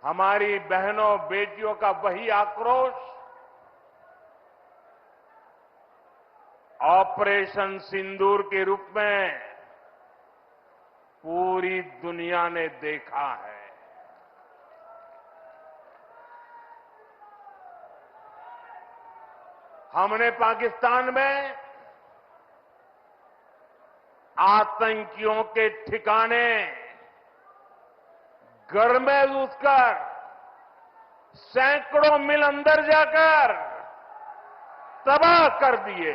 हमारी बहनों बेटियों का वही आक्रोश ऑपरेशन सिंदूर के रूप में पूरी दुनिया ने देखा है। हमने पाकिस्तान में आतंकियों के ठिकाने घर में घुसकर सैकड़ों मील अंदर जाकर तबाह कर दिए।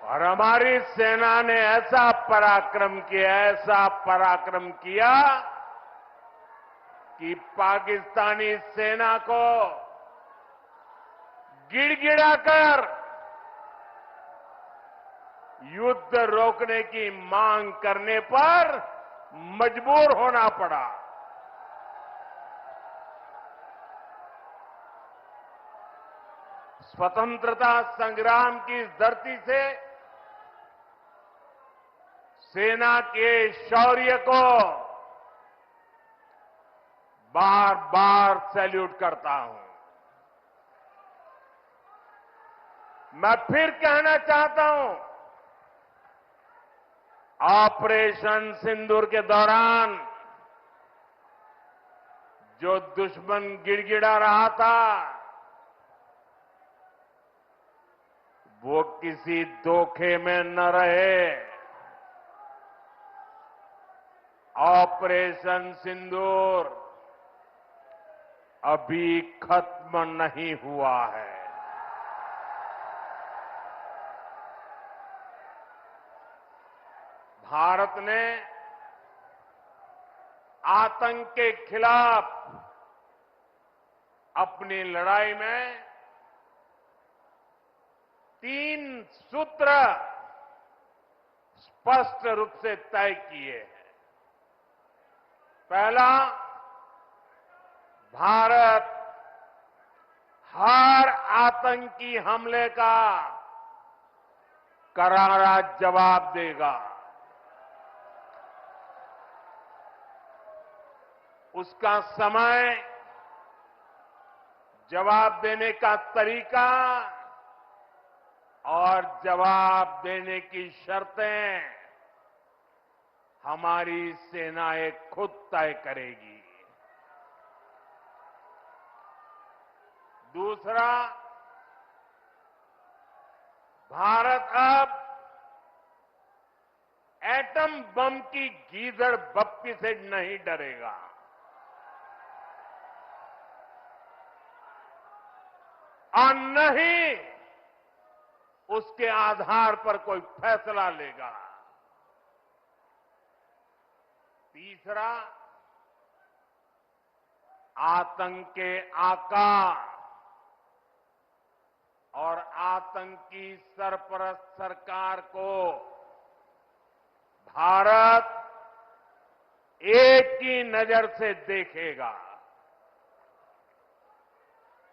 और हमारी सेना ने ऐसा पराक्रम किया कि पाकिस्तानी सेना को गिड़गिड़ाकर युद्ध रोकने की मांग करने पर मजबूर होना पड़ा। स्वतंत्रता संग्राम की इस धरती से सेना के शौर्य को बार बार सैल्यूट करता हूं। मैं फिर कहना चाहता हूं, ऑपरेशन सिंदूर के दौरान जो दुश्मन गिड़गिड़ा रहा था वो किसी धोखे में न रहे। ऑपरेशन सिंदूर अभी खत्म नहीं हुआ है। भारत ने आतंक के खिलाफ अपनी लड़ाई में 3 सूत्र स्पष्ट रूप से तय किए हैं। पहला, भारत हर आतंकी हमले का करारा जवाब देगा। उसका समय, जवाब देने का तरीका और जवाब देने की शर्तें हमारी सेनाएं खुद तय करेगी। दूसरा, भारत अब एटम बम की गीदड़ बप्पी से नहीं डरेगा। और न ही उसके आधार पर कोई फैसला लेगा। तीसरा, आतंक के आका और आतंकी सरपरस्त सरकार को भारत एक ही नजर से देखेगा।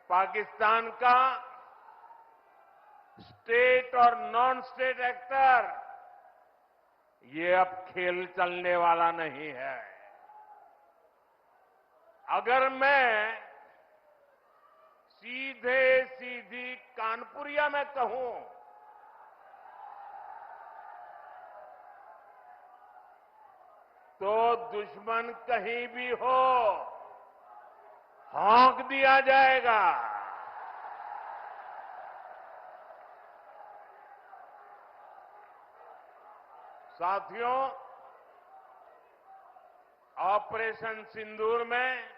पाकिस्तान का स्टेट और नॉन स्टेट एक्टर ये अब खेल चलने वाला नहीं है। अगर मैं सीधी कानपुरिया में कहूं तो दुश्मन कहीं भी हो, हौंक दिया जाएगा। साथियों, ऑपरेशन सिंदूर में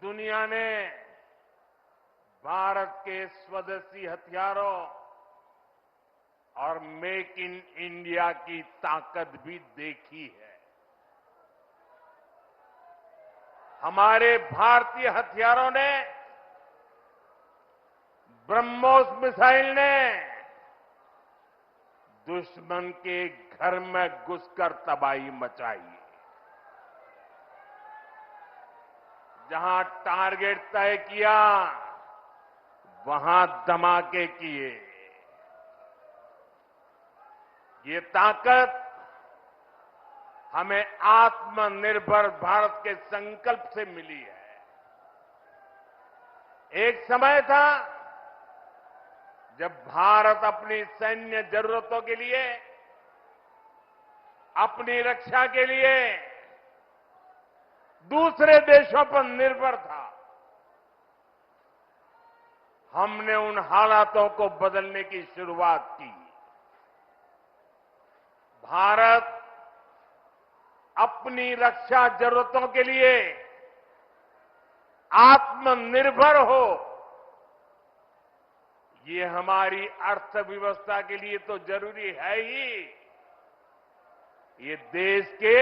दुनिया ने भारत के स्वदेशी हथियारों और मेक इन इंडिया की ताकत भी देखी है। हमारे भारतीय हथियारों ने, ब्रह्मोस मिसाइल ने दुश्मन के घर में घुसकर तबाही मचाई। जहां टारगेट तय किया वहां धमाके किए। ये ताकत हमें आत्मनिर्भर भारत के संकल्प से मिली है। एक समय था जब भारत अपनी सैन्य जरूरतों के लिए, अपनी रक्षा के लिए दूसरे देशों पर निर्भर था। हमने उन हालातों को बदलने की शुरुआत की। भारत अपनी रक्षा जरूरतों के लिए आत्मनिर्भर हो, ये हमारी अर्थव्यवस्था के लिए तो जरूरी है ही, ये देश के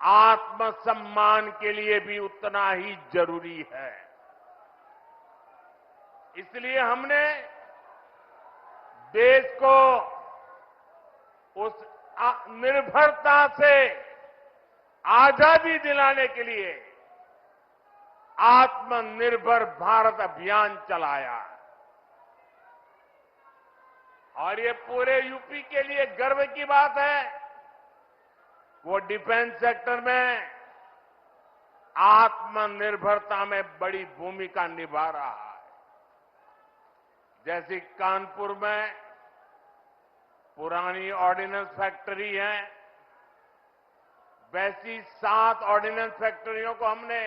आत्मसम्मान के लिए भी उतना ही जरूरी है। इसलिए हमने देश को उस निर्भरता से आजादी दिलाने के लिए आत्मनिर्भर भारत अभियान चलाया। और ये पूरे यूपी के लिए गर्व की बात है, वो डिफेंस सेक्टर में आत्मनिर्भरता में बड़ी भूमिका निभा रहा है। जैसे कानपुर में पुरानी ऑर्डिनेंस फैक्ट्री है, वैसी 7 ऑर्डिनेंस फैक्ट्रियों को हमने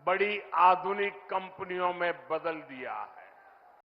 बड़ी आधुनिक कंपनियों में बदल दिया है।